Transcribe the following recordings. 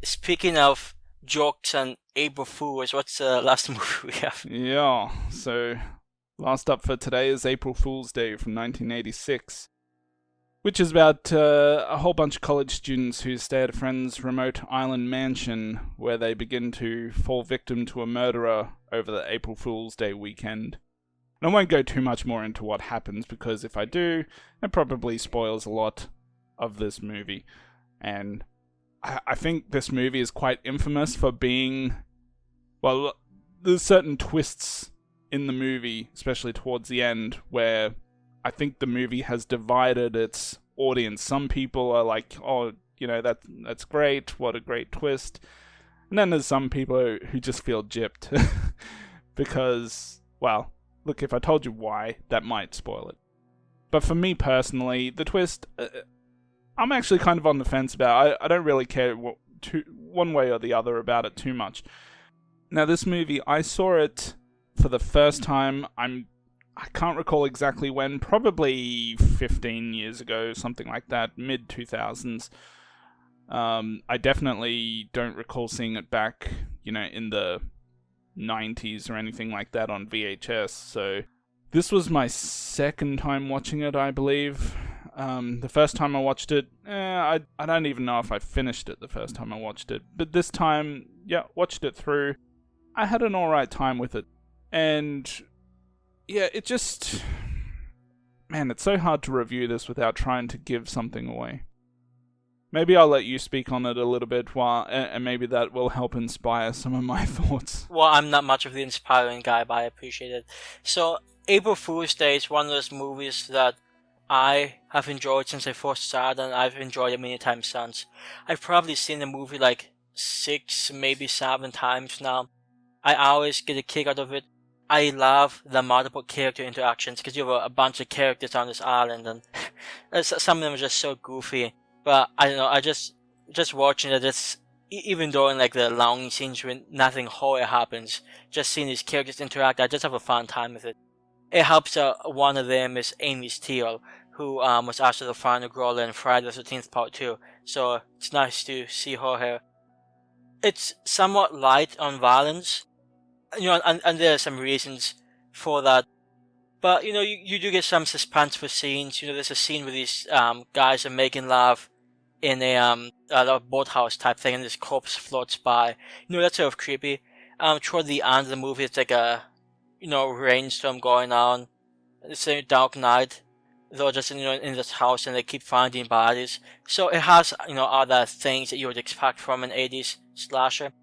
Speaking of jokes and April Fools, what's the last movie we have? Yeah, so last up for today is April Fool's Day from 1986, which is about a whole bunch of college students who stay at a friend's remote island mansion where they begin to fall victim to a murderer over the April Fool's Day weekend. And I won't go too much more into what happens because if I do, it probably spoils a lot of this movie. And I think this movie is quite infamous for being, well, there's certain twists in the movie, especially towards the end, where I think the movie has divided its audience. Some people are like, oh, that's great, what a great twist. And then there's some people who just feel gypped because, well, look, if I told you why, that might spoil it. But for me personally, the twist, I'm actually kind of on the fence about. I don't really care one way or the other about it too much. Now, this movie, I saw it for the first time. I can't recall exactly when, probably 15 years ago, something like that, mid 2000s. I definitely don't recall seeing it back, in the 90s or anything like that on VHS. So this was my second time watching it, I believe. The first time I watched it, I don't even know if I finished it the first time I watched it. But this time, yeah, watched it through. I had an alright time with it. And yeah, it just... Man, it's so hard to review this without trying to give something away. Maybe I'll let you speak on it a little bit, and maybe that will help inspire some of my thoughts. Well, I'm not much of the inspiring guy, but I appreciate it. So, April Fool's Day is one of those movies that I have enjoyed since I first saw it, and I've enjoyed it many times since. I've probably seen the movie like 6, maybe 7 times now. I always get a kick out of it. I love the multiple character interactions because you have a bunch of characters on this island, and some of them are just so goofy. But I don't know, I just watching it, even though in like the long scenes when nothing horror happens, just seeing these characters interact, I just have a fun time with it. It helps one of them is Amy Steele, who was also the final girl in Friday the 13th Part 2, so it's nice to see her here. It's somewhat light on violence, and there are some reasons for that. But, you do get some suspenseful scenes. There's a scene where these guys are making love in a boathouse type thing, and this corpse floats by. That's sort of creepy. Toward the end of the movie, it's like a, rainstorm going on. It's a dark night. They're just, in this house, and they keep finding bodies. So it has, other things that you would expect from an 80s slasher.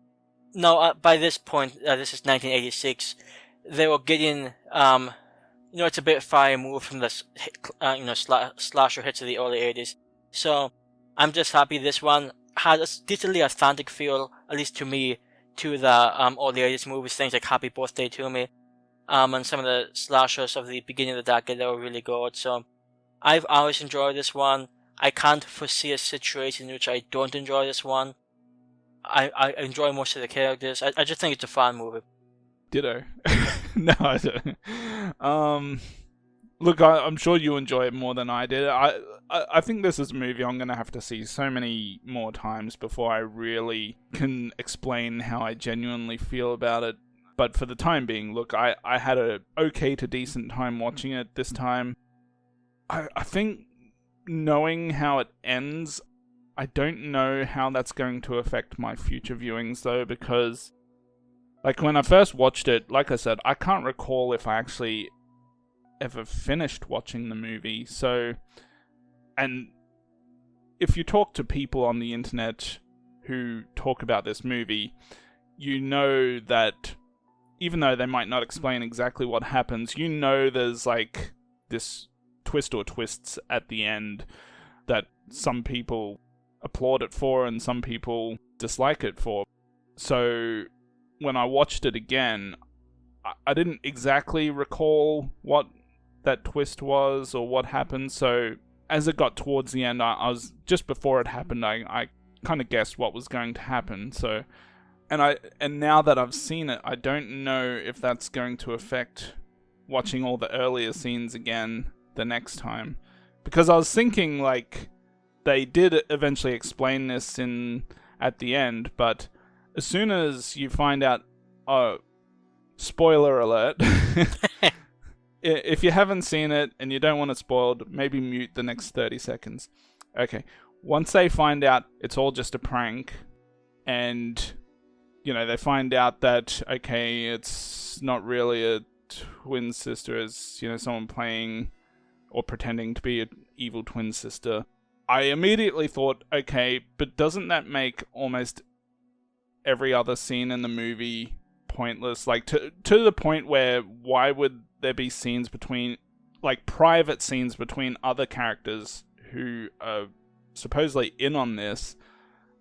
Now, by this point, this is 1986, they were getting, it's a bit far removed from the, slasher hits of the early 80s. So, I'm just happy this one had a decently authentic feel, at least to me, to the early 80s movies, things like Happy Birthday to Me, and some of the slashers of the beginning of the decade that were really good. So, I've always enjoyed this one. I can't foresee a situation in which I don't enjoy this one. I enjoy most of the characters. I just think it's a fun movie. Ditto. No, I don't. Look, I'm sure you enjoy it more than I did. I think this is a movie I'm going to have to see so many more times before I really can explain how I genuinely feel about it. But for the time being, look, I had a okay to decent time watching it this time. I think knowing how it ends, I don't know how that's going to affect my future viewings though, because like when I first watched it, like I said, I can't recall if I actually ever finished watching the movie. So, and if you talk to people on the internet who talk about this movie, you know that even though they might not explain exactly what happens, there's like this twist or twists at the end that some people applaud it for and some people dislike it for. So when I watched it again, I didn't exactly recall what that twist was or what happened. So as it got towards the end, I was just before it happened, I kind of guessed what was going to happen. So and now that I've seen it, I don't know if that's going to affect watching all the earlier scenes again the next time, because I was thinking like they did eventually explain this in at the end, but as soon as you find out, oh, spoiler alert, if you haven't seen it and you don't want it spoiled, maybe mute the next 30 seconds. Okay, once they find out it's all just a prank, and, you know, they find out that, okay, it's not really a twin sister, it's, you know, someone playing or pretending to be an evil twin sister, I immediately thought, okay, but doesn't that make almost every other scene in the movie pointless? Like, to the point where, why would there be scenes between, like, private scenes between other characters who are supposedly in on this,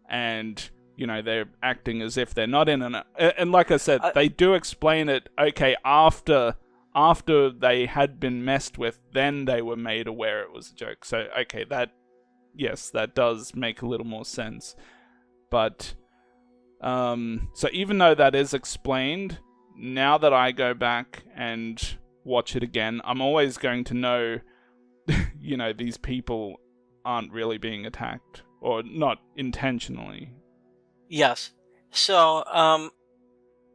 and, you know, they're acting as if they're not in on it. And like I said, they do explain it, okay, after they had been messed with, then they were made aware it was a joke. So, okay, yes, that does make a little more sense. But, so even though that is explained, now that I go back and watch it again, I'm always going to know, you know, these people aren't really being attacked, or not intentionally. Yes. So,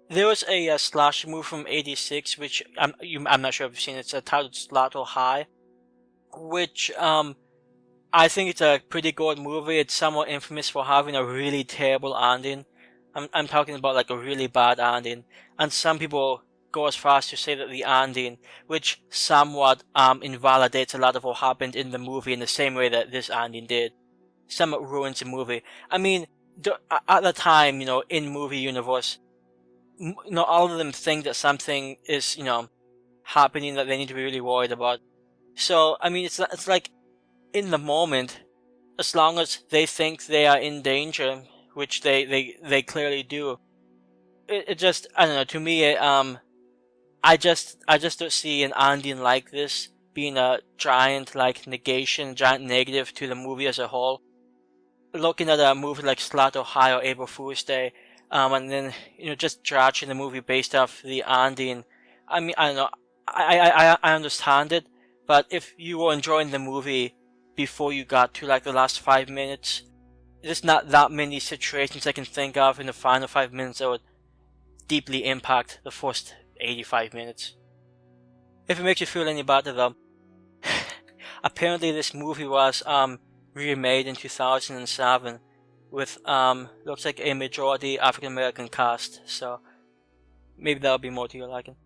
there was a slasher movie from '86, which I'm not sure if you've seen it. It's titled Slaughter High, which I think it's a pretty good movie. It's somewhat infamous for having a really terrible ending. I'm talking about like a really bad ending, and some people go as far as to say that the ending, which somewhat invalidates a lot of what happened in the movie in the same way that this ending did, somewhat ruins the movie. I mean, at the time, you know, in movie universe, you know, all of them think that something is, you know, happening that they need to be really worried about. So, I mean, it's like, in the moment, as long as they think they are in danger, which they clearly do, it just, I don't know, to me, I just don't see an ending like this being a giant, like, negation, giant negative to the movie as a whole. Looking at a movie like Slaughter High or April Fool's Day, and then, you know, just judging the movie based off the ending, I mean, I don't know, I understand it, but if you were enjoying the movie before you got to, like, the last 5 minutes, there's not that many situations I can think of in the final 5 minutes that would deeply impact the first 85 minutes. If it makes you feel any better, though, apparently this movie was remade in 2007 with looks like a majority African American cast, so maybe that'll be more to your liking.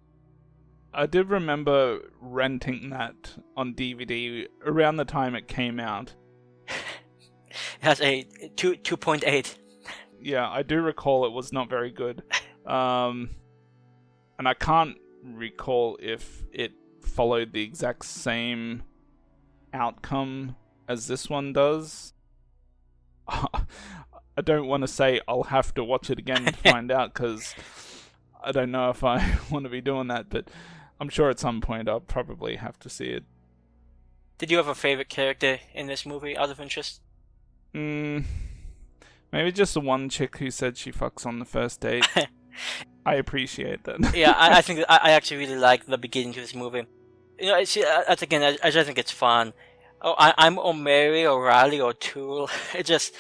I did remember renting that on DVD around the time it came out. It has a 2.8. Yeah, I do recall it was not very good. And I can't recall if it followed the exact same outcome as this one does. I don't want to say I'll have to watch it again to find out, because I don't know if I want to be doing that, but I'm sure at some point I'll probably have to see it. Did you have a favorite character in this movie out of interest? Maybe just the one chick who said she fucks on the first date. I appreciate that. Yeah, I think I actually really like the beginning to this movie. You know, see, again, I just think it's fun. Oh, I'm O'Mary, O'Reilly, O'Toole. It just,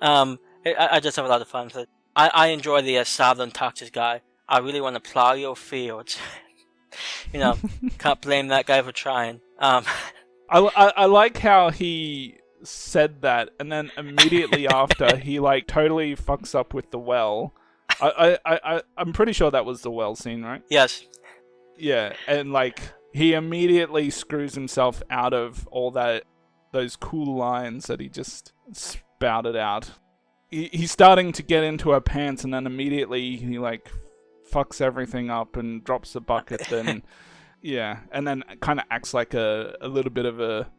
I just have a lot of fun with it. I enjoy the Southern Texas guy. I really want to plow your fields. You know, can't blame that guy for trying. I like how he said that, and then immediately after he like totally fucks up with the well. I'm pretty sure that was the well scene, right? Yes. Yeah, and like he immediately screws himself out of all those cool lines that he just spouted out. He's starting to get into her pants, and then immediately he like fucks everything up and drops the bucket. Then yeah, and then kind of acts like a little bit of a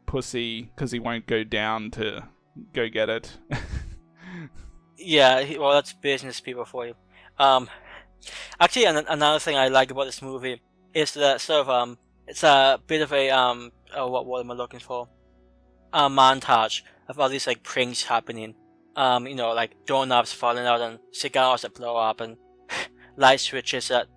pussy because he won't go down to go get it. Yeah, well, that's business people for you. Actually, another thing I like about this movie is that sort of it's a bit of a what am I looking for? A montage of all these like pranks happening. You know, like doorknobs falling out and cigars that blow up and light switches that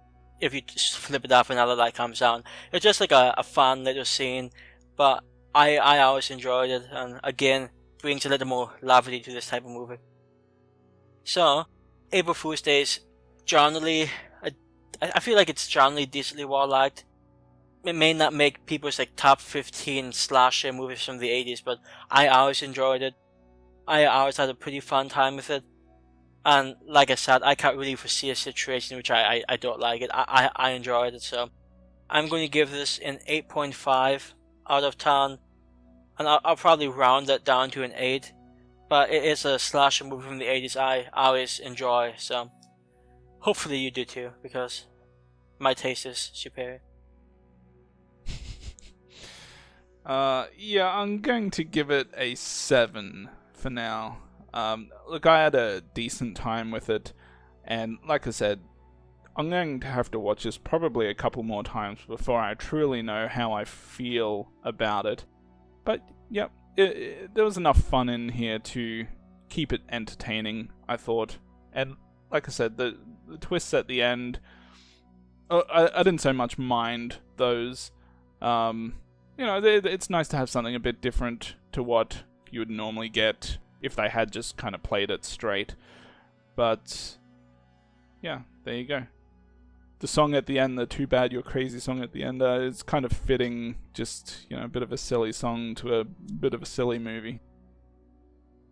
if you just flip it off another light comes on. It's just like a fun little scene, but I always enjoyed it, and again brings a little more levity to this type of movie. So, April Fool's Day is generally, I feel like it's generally decently well liked. It may not make people's like top 15 slasher movies from the 80s, but I always enjoyed it. I always had a pretty fun time with it. And like I said, I can't really foresee a situation in which I don't like it. I enjoyed it, so I'm going to give this an 8.5 out of 10. And I'll probably round that down to an 8. But it is a slasher movie from the 80s I always enjoy, so hopefully you do too, because my taste is superior. Yeah, I'm going to give it a 7 for now. Look, I had a decent time with it, and like I said, I'm going to have to watch this probably a couple more times before I truly know how I feel about it. But, yep, there was enough fun in here to keep it entertaining, I thought. And, like I said, the twists at the end, I didn't so much mind those. It's nice to have something a bit different to what you would normally get if they had just kind of played it straight. But, yeah, there you go. The song at the end, the Too Bad You're Crazy song at the end, is kind of fitting, just, a bit of a silly song to a bit of a silly movie.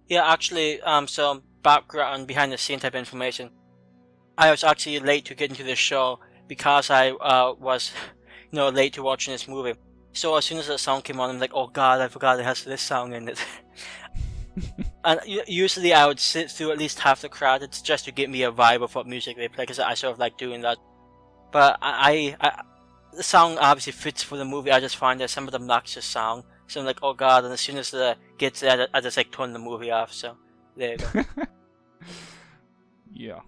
Yeah, actually, so background, behind the scene type information. I was actually late to get into the show because I was, late to watching this movie. So as soon as the song came on, I'm like, oh god, I forgot it has this song in it. And usually I would sit through at least half the credits just to get me a vibe of what music they play, because I sort of like doing that. But the song obviously fits for the movie. I just find that some of the obnoxious song. So I'm like, oh god, and as soon as it gets there, I just like turn the movie off. So there you go. Yeah.